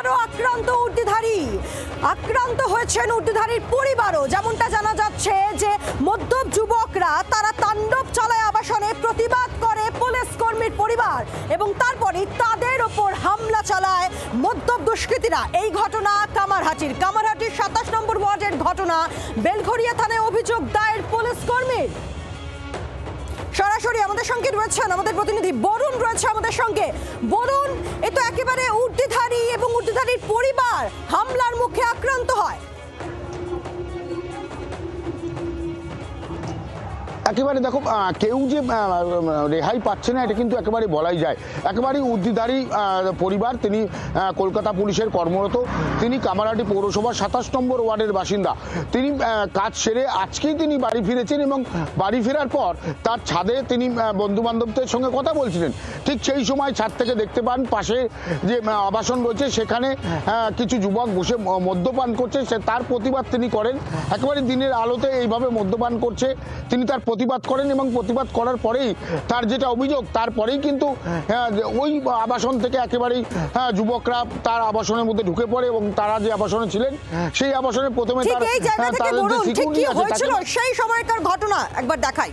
আবারও আক্রান্ত হয়েছেন ঊর্ধ্বধারীর পরিবারও। যেমনটা জানা যাচ্ছে যে মদ্যপ যুবকরা তারা তাণ্ডব চালায় আবাসনে, প্রতিবাদ করে পুলিশ কর্মীর পরিবার এবং তারপরে তাদের ওপর হামলা চালায় মদ্যপ দুষ্কৃতীরা। এই ঘটনা কামারহাটির 27 নম্বর ওয়ার্ডের ঘটনা। বেলঘরিয়া থানায় অভিযোগ দায়ের পুলিশ কর্মীর। সরাসরি আমাদের সঙ্গে রয়েছেন আমাদের প্রতিনিধি বরুণ রয়েছে আমাদের সঙ্গে। বরুণ, এ তো একেবারে ঊর্ধ্বধারী এবং ঊর্ধ্বধারীর পরিবার হামলার মুখে আক্রান্ত হয়। একেবারে দেখো, কেউ যে রেহাই পাচ্ছে না এটা কিন্তু একেবারে বলাই যায়। একেবারে ঊর্ধ্বধারী পরিবার, তিনি কলকাতা পুলিশের কর্মরত, তিনি কামারহাটি পৌরসভার 27 নম্বর ওয়ার্ডের বাসিন্দা। তিনি কাজ সেরে আজকেই তিনি বাড়ি ফিরেছেন এবং বাড়ি ফেরার পর তার ছাদে তিনি বন্ধু বান্ধবদের সঙ্গে কথা বলছিলেন। ঠিক সেই সময় ছাদ থেকে দেখতে পান পাশে যে আবাসন রয়েছে সেখানে কিছু যুবক বসে মদ্যপান করছে। তার প্রতিবাদ তিনি করেন। একেবারে দিনের আলোতে এইভাবে মদ্যপান করছে, তিনি তার প্রতিবাদ করেন এবং প্রতিবাদ করার পরেই তার যেটা অভিযোগ, তারপরেই কিন্তু ওই আবাসন থেকে একেবারেই যুবকরা তার আবাসনের মধ্যে ঢুকে পড়ে এবং তারা যে আবাসনে ছিলেন সেই আবাসনে প্রথমে তাদের যে সিকিউরিটি আছে সেই সময়কার ঘটনা একবার দেখাই।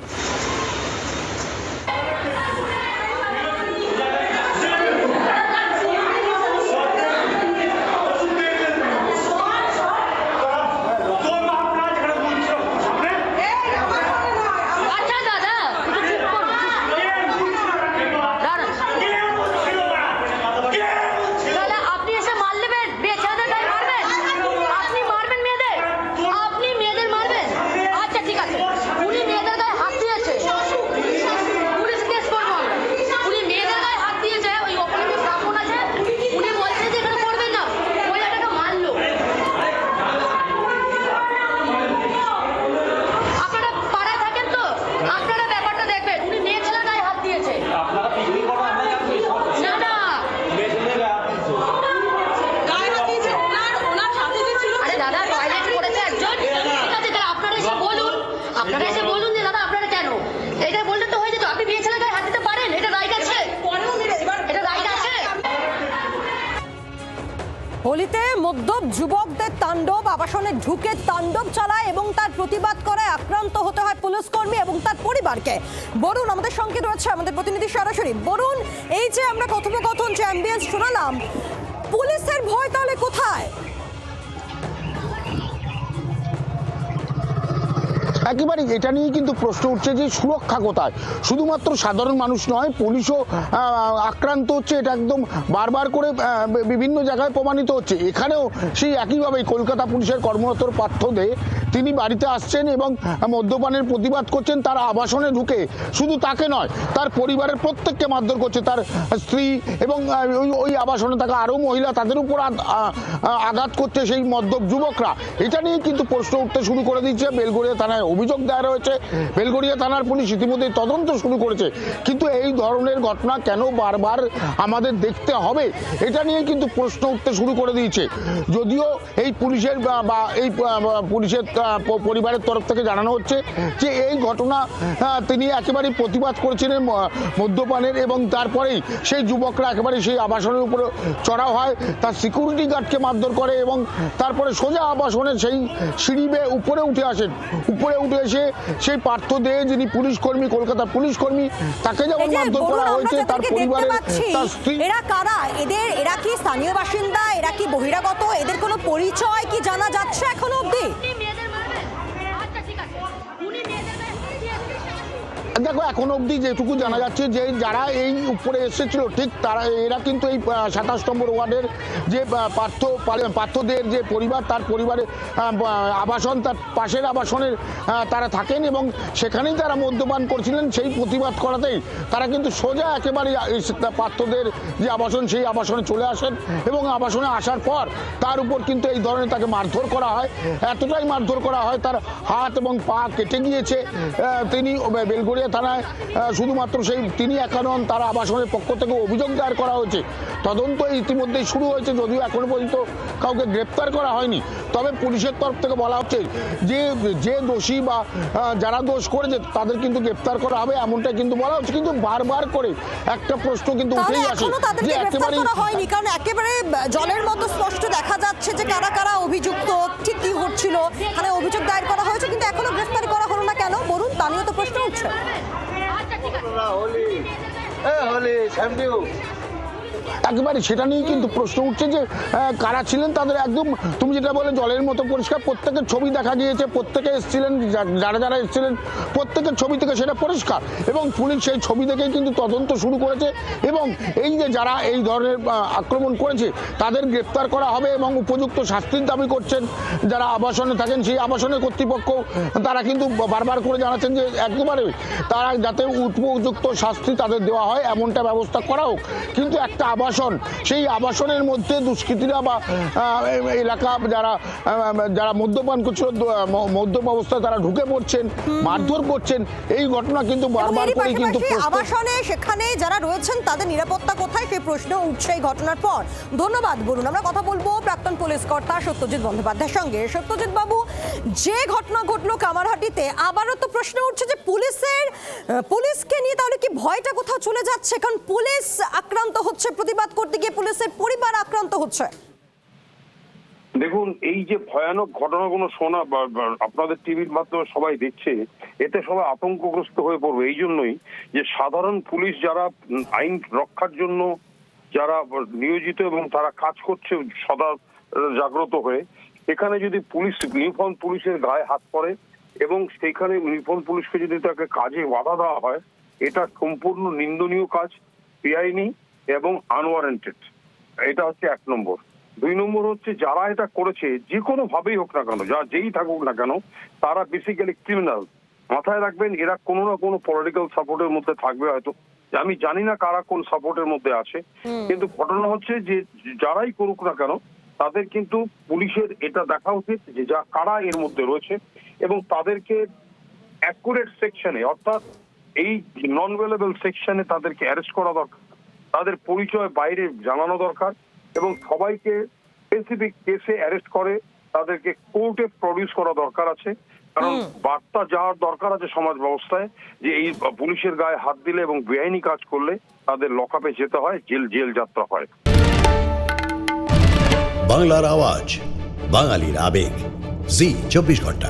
আপনারা এসে বলুন যে দাদা আপনারা কেন এটা বললে তো হয়ে যেত। আপনি বিয়ে ছেলে গায়ে হাত দিতে পারেন, এটা রাইট আছে, এটা রাইট আছে। হোলিতে মদ্যপ যুবকদের তাণ্ডব, আবাসনে ঢুকে তাণ্ডব চালায় এবং তার প্রতিবাদ করে আক্রান্ত হতে হয় পুলিশ কর্মী এবং তার পরিবারকে। বরুণ আমাদের সঙ্গে রয়েছে আমাদের প্রতিনিধি সরাসরি। বরুণ, এই যে আমরা কথোপকথন যে অ্যাম্বিয়েন্স শোনালাম, পুলিশের ভয় তাহলে কোথায়? একেবারে এটা নিয়ে কিন্তু প্রশ্ন উঠছে যে সুরক্ষা কোথায়। শুধুমাত্র সাধারণ মানুষ নয়, পুলিশও আক্রান্ত হচ্ছে। এটা একদম বারবার করে বিভিন্ন জায়গায় প্রমাণিত হচ্ছে। এখানেও সেই একইভাবেই কলকাতা পুলিশের কর্মরত পার্থ দে তিনি বাড়িতে আসছেন এবং মদ্যপানের প্রতিবাদ করছেন। তার আবাসনে ঢুকে শুধু তাকে নয়, তার পরিবারের প্রত্যেককে মারধর করছে। তার স্ত্রী এবং ওই আবাসনে থাকা আরও মহিলা, তাদের উপর আঘাত করছে সেই মদ্যপ যুবকরা। এটা নিয়ে কিন্তু প্রশ্ন উঠতে শুরু করে দিচ্ছে। বেলঘরিয়া থানায় অভিযোগ দায়ের হয়েছে। বেলঘরিয়া থানার পুলিশ ইতিমধ্যে তদন্ত শুরু করেছে। কিন্তু এই ধরনের ঘটনা কেন বারবার আমাদের দেখতে হবে, এটা নিয়ে কিন্তু প্রশ্ন উঠতে শুরু করে দিয়েছে। যদিও এই পুলিশের বা এই পুলিশের পরিবারের তরফ থেকে জানানো হচ্ছে যে এই ঘটনা তিনি একেবারে প্রতিবাদ করেছিলেন মদ্যপানের এবং তারপরেই সেই যুবকরা একেবারে সেই আবাসনের উপরে চড়াও হয়, তার সিকিউরিটি গার্ডকে মারধর করে এবং তারপরে সোজা আবাসনের সেই সিঁড়ি বেয়ে উপরে উঠে আসেন। উপরে উঠে এসে সেই পার্থ দে, যিনি পুলিশ কর্মী, কলকাতা পুলিশ কর্মী, তাকে যেমন মারধর করা হয়েছে, তার পরিবারের তার স্ত্রী। এরা কারা? এরা কি স্থানীয় বাসিন্দা? এরা কি বহিরাগত? এদের কোনো পরিচয় কি জানা যাচ্ছে এখনো অবধি? দেখো, এখন অবধি যেটুকু জানা যাচ্ছে যে যারা এই উপরে এসেছিল ঠিক তারা, এরা কিন্তু এই 27 নম্বর ওয়ার্ডের যে পার্থদের যে পরিবার, তার পরিবারের আবাসন, তার পাশের আবাসনের তারা থাকেন এবং সেখানেই তারা মদ্যপান করছিলেন। সেই প্রতিবাদ করাতেই তারা কিন্তু সোজা একেবারে পার্থদের যে আবাসন সেই আবাসনে চলে আসেন এবং আবাসনে আসার পর তার উপর কিন্তু এই ধরনের তাকে মারধর করা হয়। এতটাই মারধর করা হয় তার হাত এবং পা কেটে গিয়েছে। তিনি বেলঘরিয়া থানায় শুধুমাত্র তিনি একা নন, তার আবাসনের পক্ষ থেকে অভিযোগ দায়ের করা হয়েছে। তদন্ত ইতিমধ্যেই শুরু হয়েছে, যদিও এখনো পর্যন্ত কাউকে গ্রেপ্তার করা হয়নি। তবে পুলিশের তরফ থেকে বলা হচ্ছে যে দোষী বা যারা দোষ করেছে তাদের কিন্তু গ্রেপ্তার করা হবে, এমনটা কিন্তু বলা হচ্ছে। কিন্তু বারবার করে একটা প্রশ্ন কিন্তু উঠেই আসে যে একেবারে হয়নি, কারণ একেবারে জলের মতো স্পষ্ট দেখা যাচ্ছে যে কারা কারা অভিযুক্ত, ঠিক কি হচ্ছিল, এখানে অভিযোগ দায়ের করা হয়েছে কিন্তু এখনো গ্রেফতার করা হলো না কেন বলুন, তা নিয়ে তো প্রশ্ন উঠছে। একেবারে সেটা নিয়ে কিন্তু প্রশ্ন উঠছে যে কারা ছিলেন তাদের একদম, তুমি যেটা বলে জলের মতো পরিষ্কার, প্রত্যেকের ছবি দেখা গিয়েছে, প্রত্যেকে এসেছিলেন, যারা যারা এসেছিলেন প্রত্যেকের ছবি থেকে সেটা পরিষ্কার, এবং পুলিশ সেই ছবি দেখেই কিন্তু তদন্ত শুরু করেছে। এবং এই যে যারা এই ধরনের আক্রমণ করেছে তাদের গ্রেপ্তার করা হবে এবং উপযুক্ত শাস্তির দাবি করছেন যারা আবাসনে থাকেন। সেই আবাসনের কর্তৃপক্ষ তারা কিন্তু বারবার করে জানাচ্ছেন যে একেবারে তারা যাতে উপযুক্ত শাস্তি তাদের দেওয়া হয় এমনটা ব্যবস্থা করা হোক। কিন্তু একটা আবাসন, সেই আবাসনের মধ্যে দুষ্কৃতীরা বা এলাকা যারা মদ্যপান করছিল, মদ্যপ অবস্থায় তারা ঢুকে পড়ছেন, মারধর করছেন, এই ঘটনা কিন্তু বারবার করে কিন্তু আবাসনে সেখানে যারা রয়েছেন তাদের নিরাপত্তা কোথায়, সেই প্রশ্ন উঠছে এই ঘটনার পর। ধন্যবাদ বলুন। আমরা কথা বলবো প্রাক্তন পুলিশ কর্তা সত্যজিৎ বন্দ্যোপাধ্যায়ের সঙ্গে। সত্যজিৎ বাবু, যে ঘটনা ঘটলো কামারহাটিতে, আবারও তো প্রশ্ন উঠছে যে পুলিশকে নিয়ে তাহলে কি ভয়টা কোথাও চলে যাচ্ছে? কারণ পুলিশ আক্রান্ত হচ্ছে, প্রতিবাদ করতে গিয়ে পুলিশের পরিবার আক্রান্ত হচ্ছে। দেখুন, এই যে ভয়ানক ঘটনাগুলো শোনা আপনাদের টিভির মাধ্যমে সবাই দেখছে, এতে সবাই আতঙ্কগ্রস্ত হয়ে পড়বে। এই জন্যই যে সাধারণ পুলিশ যারা আইন রক্ষার জন্য যারা নিয়োজিত এবং তারা কাজ করছে সদা জাগ্রত হয়ে, এখানে যদি পুলিশ ইউনিফর্ম পুলিশের গায়ে হাত পড়ে এবং সেইখানে ইউনিফর্ম পুলিশকে যদি তাকে কাজে বাধা দেওয়া হয়, এটা সম্পূর্ণ নিন্দনীয় কাজ, বেআইনি এবং আনওয়ারেন্টেড। এটা হচ্ছে 1 নম্বর। 2 নম্বর হচ্ছে যারা এটা করেছে যে কোনো ভাবেই হোক না কেন, যেই থাকুক না কেন, তারা বেসিক্যালি ক্রিমিনাল। মাথায় রাখবেন, এরা কোনো না কোনো পলিটিক্যাল সাপোর্টের মধ্যে থাকবে হয়তো। আমি জানি না কারা কোন সাপোর্টের মধ্যে আছে, কিন্তু ঘটনা হচ্ছে যে যারাই করুক না কেন তাদের কিন্তু পুলিশের এটা দেখা উচিত যে কারা এর মধ্যে রয়েছে এবং তাদেরকে অ্যাকুরেট সেকশনে, অর্থাৎ এই নন ভেলেবল সেকশনে তাদেরকে অ্যারেস্ট করা দরকার, তাদের পরিচয় বাইরে জানানো দরকার এবং সবাইকে স্পেসিফিক কেসে অ্যারেস্ট করে তাদেরকে কোর্টে প্রডিউস করা দরকার আছে। কারণ বার্তা যাওয়ার দরকার আছে সমাজ ব্যবস্থায় যে এই পুলিশের গায়ে হাত দিলে এবং বেআইনি কাজ করলে তাদের লকআপে যেতে হয়, জেল যাত্রা হয়। বাংলার আওয়াজ, বাঙালির আবেগ, জি 24 ঘন্টা।